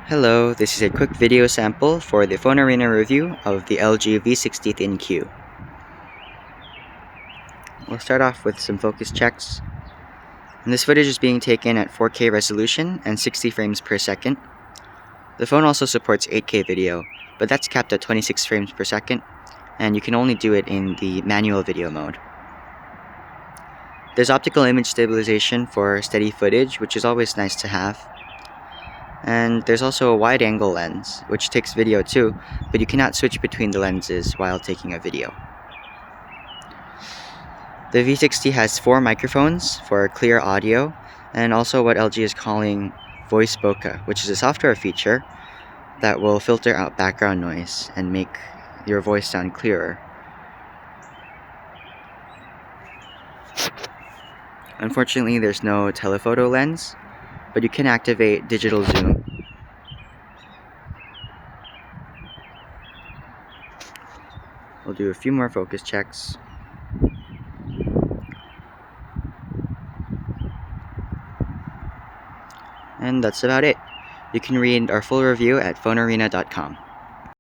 Hello, this is a quick video sample for the PhoneArena review of the LG V60 ThinQ. We'll start off with some focus checks. And this footage is being taken at 4K resolution and 60 frames per second. The phone also supports 8K video, but that's capped at 26 frames per second, and you can only do it in the manual video mode. There's optical image stabilization for steady footage, which is always nice to have. And there's also a wide-angle lens, which takes video too, but you cannot switch between the lenses while taking a video. The V60 has 4 microphones for clear audio, and also what LG is calling voice bokeh, which is a software feature that will filter out background noise and make your voice sound clearer. Unfortunately, there's no telephoto lens, but you can activate digital zoom. We'll do a few more focus checks. And that's about it. You can read our full review at PhoneArena.com.